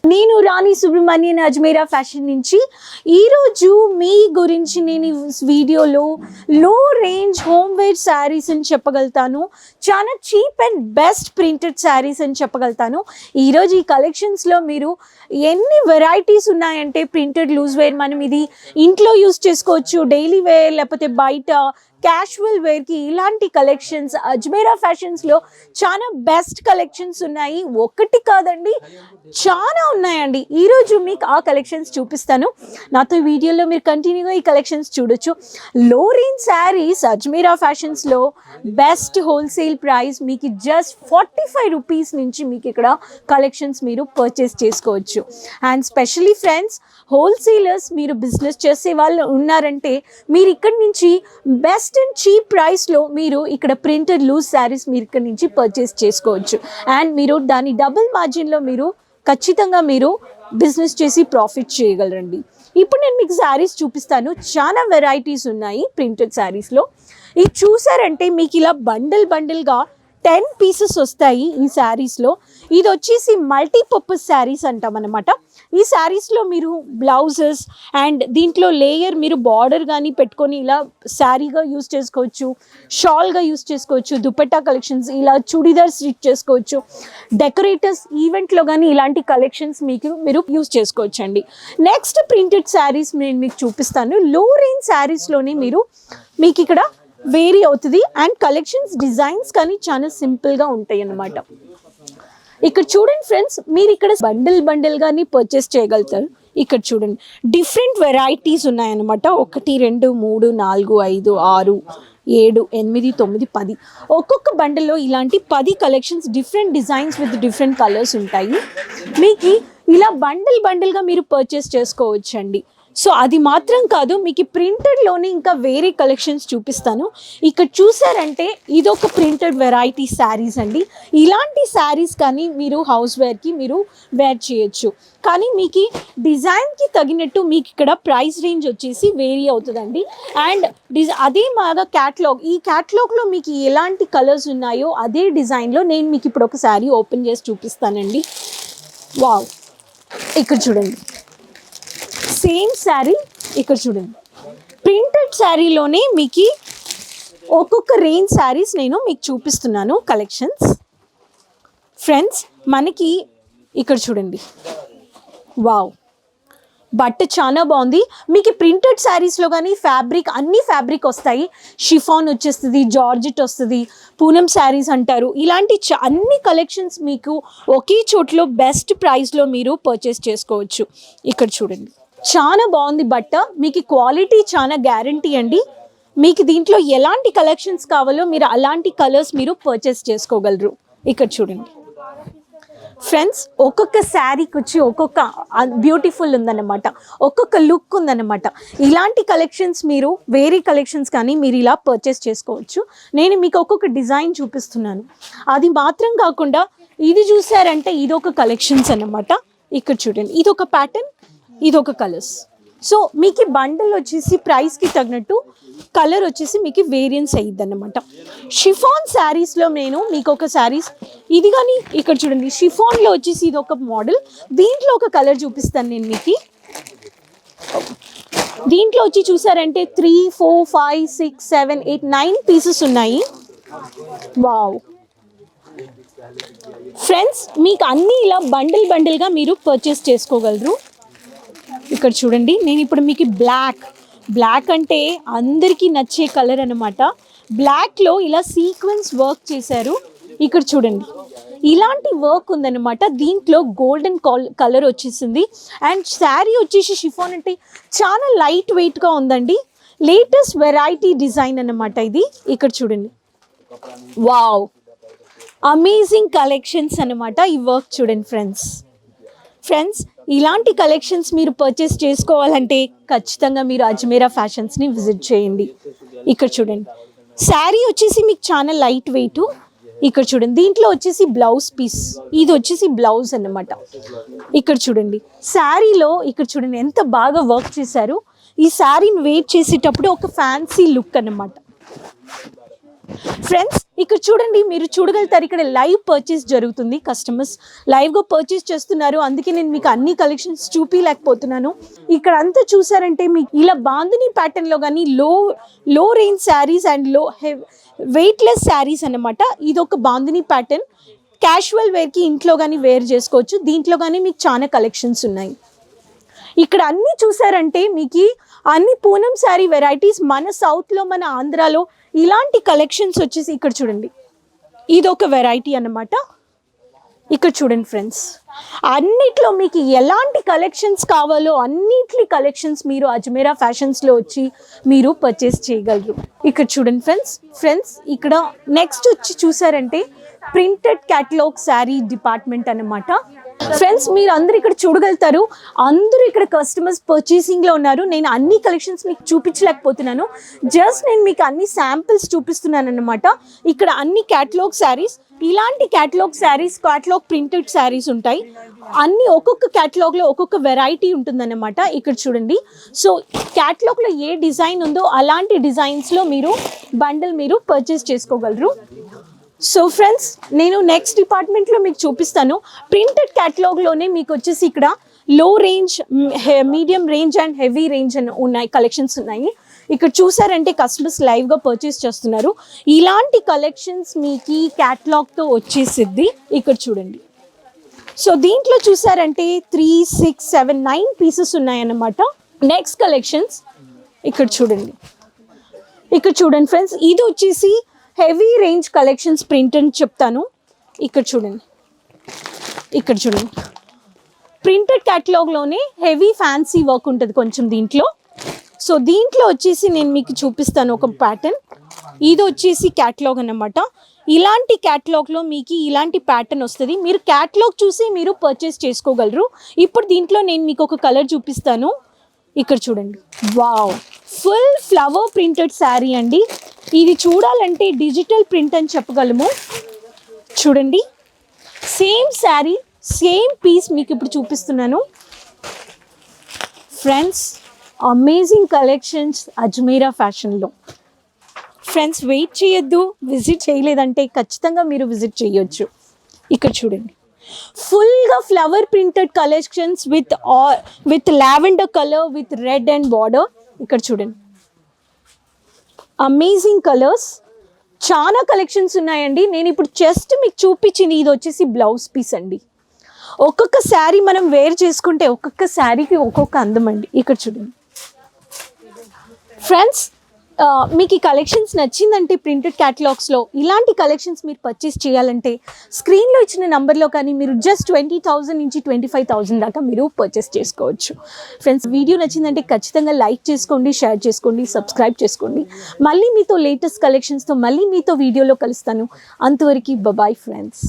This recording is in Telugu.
నేను రాణి సుబ్రహ్మణ్యన్ అజ్మీరా ఫ్యాషన్ నుంచి ఈరోజు మీ గురించి నేను వీడియోలో లో రేంజ్ హోమ్ వేర్ శారీస్ అని చెప్పగలుగుతాను. చాలా cheap and best printed saris అని చెప్పగలుగుతాను. ఈరోజు ఈ కలెక్షన్స్లో మీరు ఎన్ని వెరైటీస్ ఉన్నాయంటే ప్రింటెడ్ లూజ్ వేర్ మనం ఇది ఇంట్లో యూస్ చేసుకోవచ్చు, డైలీ వేర్ లేకపోతే బయట క్యాషువల్ వేర్కి ఇలాంటి కలెక్షన్స్ అజ్మీరా ఫ్యాషన్స్లో చాలా బెస్ట్ కలెక్షన్స్ ఉన్నాయి. ఒకటి కాదండి, చాలా ఉన్నాయండి. ఈరోజు మీకు ఆ కలెక్షన్స్ చూపిస్తాను. నాతో వీడియోలో మీరు కంటిన్యూగా ఈ కలెక్షన్స్ చూడొచ్చు. లో రేంజ్ శారీస్ అజ్మీరా ఫ్యాషన్స్లో బెస్ట్ హోల్సేల్ ప్రైస్ మీకు జస్ట్ 45 రూపీస్ నుంచి మీకు ఇక్కడ కలెక్షన్స్ మీరు పర్చేస్ చేసుకోవచ్చు. అండ్ స్పెషలీ ఫ్రెండ్స్, హోల్సేలర్స్ మీరు బిజినెస్ చేసే వాళ్ళు ఉన్నారంటే మీరు ఇక్కడి నుంచి బెస్ట్ అండ్ చీప్ ప్రైస్లో మీరు ఇక్కడ ప్రింటెడ్ లూజ్ శారీస్ మీరు ఇక్కడ నుంచి పర్చేస్ చేసుకోవచ్చు. అండ్ మీరు దాని డబుల్ మార్జిన్లో మీరు ఖచ్చితంగా మీరు బిజినెస్ చేసి ప్రాఫిట్ చేయగలరండి. ఇప్పుడు నేను మీకు శారీస్ చూపిస్తాను. చాలా వెరైటీస్ ఉన్నాయి ప్రింటెడ్ శారీస్లో. ఇది చూసారంటే మీకు ఇలా బండిల్గా 10 పీసెస్ వస్తాయి ఈ శారీస్లో. ఇది వచ్చేసి మల్టీపర్పస్ శారీస్ అంటాం అనమాట. ఈ శారీస్లో మీరు బ్లౌజెస్ అండ్ దీంట్లో లేయర్ మీరు బార్డర్ కానీ పెట్టుకొని ఇలా శారీగా యూస్ చేసుకోవచ్చు, షాల్గా యూస్ చేసుకోవచ్చు, దుపట్టా కలెక్షన్స్ ఇలా చుడిదార్ స్టిచ్ చేసుకోవచ్చు, డెకరేటర్స్ ఈవెంట్లో కానీ ఇలాంటి కలెక్షన్స్ మీరు యూస్ చేసుకోవచ్చు అండి. నెక్స్ట్ ప్రింటెడ్ శారీస్ నేను మీకు చూపిస్తాను. లో రేంజ్ శారీస్లోనే మీకు ఇక్కడ వేరీ అవుతుంది అండ్ కలెక్షన్స్ డిజైన్స్ కానీ చాలా సింపుల్గా ఉంటాయి అన్నమాట. ఇక్కడ చూడండి ఫ్రెండ్స్, మీరు ఇక్కడ బండిల్ గానీ పర్చేస్ చేయగలుగుతారు. ఇక్కడ చూడండి డిఫరెంట్ వెరైటీస్ ఉన్నాయన్నమాట. 1 2 3 4 5 6 7 8 9 10 ఒక్కొక్క బండిల్లో ఇలాంటి 10 collections different designs with different colours ఉంటాయి. మీకు ఇలా బండిల్గా మీరు పర్చేస్ చేసుకోవచ్చు అండి. సో అది మాత్రం కాదు, మీకు ప్రింటెడ్లోనే ఇంకా వేరే కలెక్షన్స్ చూపిస్తాను. ఇక్కడ చూసారంటే ఇదొక ప్రింటెడ్ వెరైటీ శారీస్ అండి. ఇలాంటి శారీస్ కానీ మీరు హౌస్ వేర్కి మీరు వేర్ చేయొచ్చు. కానీ మీకు డిజైన్కి తగినట్టు మీకు ఇక్కడ ప్రైస్ రేంజ్ వచ్చేసి వేరీ అవుతుందండి. అండ్ అదే మాగా క్యాటలాగ్, ఈ క్యాటలాగ్లో మీకు ఎలాంటి కలర్స్ ఉన్నాయో అదే డిజైన్లో నేను మీకు ఇప్పుడు ఒక శారీ ఓపెన్ చేసి చూపిస్తానండి. వావ్, ఇక్కడ చూడండి సేమ్ శారీ. ఇక్కడ చూడండి ప్రింటెడ్ శారీలోనే మీకు ఒక్కొక్క రేంజ్ శారీస్ నేను మీకు చూపిస్తున్నాను కలెక్షన్స్. ఫ్రెండ్స్ మనకి ఇక్కడ చూడండి, వావ్, బట్ట చాలా బాగుంది. మీకు ప్రింటెడ్ శారీస్లో కానీ ఫ్యాబ్రిక్ అన్ని ఫ్యాబ్రిక్ వస్తాయి. షిఫాన్ వచ్చేస్తుంది, జార్జెట్ వస్తుంది, పూనం శారీస్ అంటారు. ఇలాంటి అన్ని కలెక్షన్స్ మీకు ఒకే చోట్లో బెస్ట్ ప్రైస్లో మీరు పర్చేస్ చేసుకోవచ్చు. ఇక్కడ చూడండి చాలా బాగుంది బట్ట, మీకు క్వాలిటీ చాలా గ్యారంటీ అండి. మీకు దీంట్లో ఎలాంటి కలెక్షన్స్ కావాలో మీరు అలాంటి కలర్స్ మీరు పర్చేస్ చేసుకోగలరు. ఇక్కడ చూడండి ఫ్రెండ్స్, ఒక్కొక్క శారీకి వచ్చి ఒక్కొక్క బ్యూటిఫుల్ ఉందన్నమాట, ఒక్కొక్క లుక్ ఉందన్నమాట. ఇలాంటి కలెక్షన్స్ మీరు వేరే కలెక్షన్స్ కానీ మీరు ఇలా పర్చేస్ చేసుకోవచ్చు. నేను మీకు ఒక్కొక్క డిజైన్ చూపిస్తున్నాను. అది మాత్రం కాకుండా ఇది చూసారంటే ఇదొక కలెక్షన్స్ అన్నమాట. ఇక్కడ చూడండి ఇదొక ప్యాటర్న్, ఇదొక కలర్స్. సో మీకు బండిల్ వచ్చేసి ప్రైస్కి తగినట్టు కలర్ వచ్చేసి మీకు వేరియన్స్ అయ్యిద్ది అన్నమాట. షిఫాన్ శారీస్లో నేను మీకు ఒక శారీస్ ఇది కానీ ఇక్కడ చూడండి షిఫాన్లో వచ్చేసి ఇది ఒక మోడల్. దీంట్లో ఒక కలర్ చూపిస్తాను నేను మీకు. దీంట్లో వచ్చి చూసారంటే 3 4 5 6 7 8 9 పీసెస్ ఉన్నాయి. వావ్ ఫ్రెండ్స్, మీకు అన్నీ ఇలా బండిల్గా మీరు పర్చేస్ చేసుకోగలరు. ఇక్కడ చూడండి నేను ఇప్పుడు మీకు బ్లాక్ అంటే అందరికీ నచ్చే కలర్ అనమాట. బ్లాక్లో ఇలా సీక్వెన్స్ వర్క్ చేశారు. ఇక్కడ చూడండి ఇలాంటి వర్క్ ఉందన్నమాట. దీంట్లో గోల్డెన్ కలర్ వచ్చేసింది. అండ్ శారీ వచ్చేసి షిఫాన్ అంటే చాలా లైట్ వెయిట్గా ఉందండి. లేటెస్ట్ వెరైటీ డిజైన్ అన్నమాట ఇది. ఇక్కడ చూడండి, వావ్, అమేజింగ్ కలెక్షన్స్ అనమాట. ఈ వర్క్ చూడండి ఫ్రెండ్స్ ఇలాంటి కలెక్షన్స్ మీరు పర్చేస్ చేసుకోవాలంటే ఖచ్చితంగా మీరు అజ్మీరా ఫ్యాషన్స్ని విజిట్ చేయండి. ఇక్కడ చూడండి శారీ వచ్చేసి మీకు చాలా లైట్ వెయిట్. ఇక్కడ చూడండి దీంట్లో వచ్చేసి బ్లౌజ్ పీస్, ఇది వచ్చేసి బ్లౌజ్ అన్నమాట. ఇక్కడ చూడండి శారీలో ఇక్కడ చూడండి ఎంత బాగా వర్క్ చేశారు. ఈ శారీని వేర్ చేసేటప్పుడు ఒక ఫ్యాన్సీ లుక్ అన్నమాట. ఫ్రెండ్స్ ఇక్కడ చూడండి, మీరు చూడగలుగుతారు ఇక్కడ లైవ్ పర్చేస్ జరుగుతుంది. కస్టమర్స్ లైవ్గా పర్చేస్ చేస్తున్నారు, అందుకే నేను మీకు అన్ని కలెక్షన్స్ చూపించలేకపోతున్నాను. ఇక్కడ అంతా చూసారంటే మీకు ఇలా బాందిని ప్యాటర్న్లో కానీ లో range saris and weightless saris అన్నమాట. ఇది ఒక బాందిని ప్యాటర్న్, క్యాజువల్ వేర్కి ఇంట్లో కానీ వేర్ చేసుకోవచ్చు. దీంట్లో కానీ మీకు చాలా కలెక్షన్స్ ఉన్నాయి. ఇక్కడ అన్నీ చూసారంటే మీకు అన్ని పూనం శారీ వెరైటీస్ మన సౌత్లో మన ఆంధ్రాలో ఇలాంటి కలెక్షన్స్ వచ్చేసి ఇక్కడ చూడండి, ఇది ఒక వెరైటీ అన్నమాట. ఇక్కడ చూడండి ఫ్రెండ్స్, అన్నిట్లో మీకు ఎలాంటి కలెక్షన్స్ కావాలో అన్నిటి కలెక్షన్స్ మీరు అజ్మీరా ఫ్యాషన్స్లో వచ్చి మీరు పర్చేస్ చేయగలరు. ఇక్కడ చూడండి ఫ్రెండ్స్ ఇక్కడ నెక్స్ట్ వచ్చి చూసారంటే ప్రింటెడ్ క్యాటలాగ్ శారీ డిపార్ట్మెంట్ అన్నమాట. ఫ్రెండ్స్ మీరు అందరు ఇక్కడ చూడగలుగుతారు, అందరూ ఇక్కడ కస్టమర్స్ పర్చేసింగ్లో ఉన్నారు. నేను అన్ని కలెక్షన్స్ మీకు చూపించలేకపోతున్నాను, జస్ట్ నేను మీకు అన్ని శాంపిల్స్ చూపిస్తున్నాను అన్నమాట. ఇక్కడ అన్ని క్యాటలాగ్ శారీస్, ఇలాంటి catalogue saris, catalogue printed saris ఉంటాయి. అన్ని ఒక్కొక్క క్యాటలాగ్లో ఒక్కొక్క వెరైటీ ఉంటుందన్నమాట. ఇక్కడ చూడండి, సో క్యాటలాగ్లో ఏ డిజైన్ ఉందో అలాంటి డిజైన్స్లో మీరు బండిల్ మీరు పర్చేస్ చేసుకోగలరు. సో ఫ్రెండ్స్ నేను నెక్స్ట్ డిపార్ట్మెంట్లో మీకు చూపిస్తాను. ప్రింటెడ్ క్యాటలాగ్లోనే మీకు వచ్చేసి ఇక్కడ లో range, medium range and heavy range అని ఉన్నాయి, కలెక్షన్స్ ఉన్నాయి. ఇక్కడ చూసారంటే కస్టమర్స్ లైవ్గా పర్చేస్ చేస్తున్నారు. ఇలాంటి కలెక్షన్స్ మీకు ఈ క్యాటలాగ్తో వచ్చేసిద్ది. ఇక్కడ చూడండి, సో దీంట్లో చూసారంటే 3, 6, 7, 9 పీసెస్ ఉన్నాయన్నమాట. నెక్స్ట్ కలెక్షన్స్ ఇక్కడ చూడండి ఫ్రెండ్స్, ఇది వచ్చేసి హెవీ రేంజ్ కలెక్షన్స్ ప్రింట్ అని చెప్తాను. ఇక్కడ చూడండి ప్రింటెడ్ క్యాటలాగ్లోనే హెవీ ఫ్యాన్సీ వర్క్ ఉంటుంది కొంచెం దీంట్లో. సో దీంట్లో వచ్చేసి నేను మీకు చూపిస్తాను ఒక ప్యాటర్న్. ఇది వచ్చేసి క్యాటలాగ్ అన్నమాట. ఇలాంటి క్యాటలాగ్లో మీకు ఇలాంటి ప్యాటర్న్ వస్తుంది. మీరు క్యాటలాగ్ చూసి మీరు పర్చేస్ చేసుకోగలరు. ఇప్పుడు దీంట్లో నేను మీకు ఒక కలర్ చూపిస్తాను. ఇక్కడ చూడండి, wow, full flower printed sari అండి. ఇది చూడాలంటే డిజిటల్ ప్రింట్ అని చెప్పగలము. చూడండి, సేమ్ శారీ సేమ్ పీస్ మీకు ఇప్పుడు చూపిస్తున్నాను. ఫ్రెండ్స్ అమేజింగ్ కలెక్షన్స్ అజ్మీరా ఫ్యాషన్లో. ఫ్రెండ్స్ వెయిట్ చేయొద్దు, విజిట్ చేయలేదంటే ఖచ్చితంగా మీరు విజిట్ చేయొచ్చు. ఇక్కడ చూడండి, ఫుల్గా flower printed collections with lavender colour with red and border. ఇక్కడ చూడండి, అమేజింగ్ కలర్స్, చాలా కలెక్షన్స్ ఉన్నాయండి. నేను ఇప్పుడు జస్ట్ మీకు చూపించింది ఇది వచ్చేసి బ్లౌజ్ పీస్ అండి. ఒక్కొక్క శారీ మనం వేర్ చేసుకుంటే ఒక్కొక్క శారీకి ఒక్కొక్క అందం అండి. ఇక్కడ చూడండి ఫ్రెండ్స్, మీకు ఈ కలెక్షన్స్ నచ్చిందంటే ప్రింటెడ్ క్యాటలాగ్స్లో ఇలాంటి కలెక్షన్స్ మీరు పర్చేస్ చేయాలంటే స్క్రీన్లో ఇచ్చిన నెంబర్లో కానీ మీరు జస్ట్ 20,000 నుంచి 25,000 దాకా మీరు పర్చేస్ చేసుకోవచ్చు. ఫ్రెండ్స్ వీడియో నచ్చిందంటే ఖచ్చితంగా లైక్ చేసుకోండి, షేర్ చేసుకోండి, సబ్స్క్రైబ్ చేసుకోండి. మళ్ళీ మీతో లేటెస్ట్ కలెక్షన్స్తో మళ్ళీ మీతో వీడియోలో కలుస్తాను. అంతవరకు బాయ్ ఫ్రెండ్స్.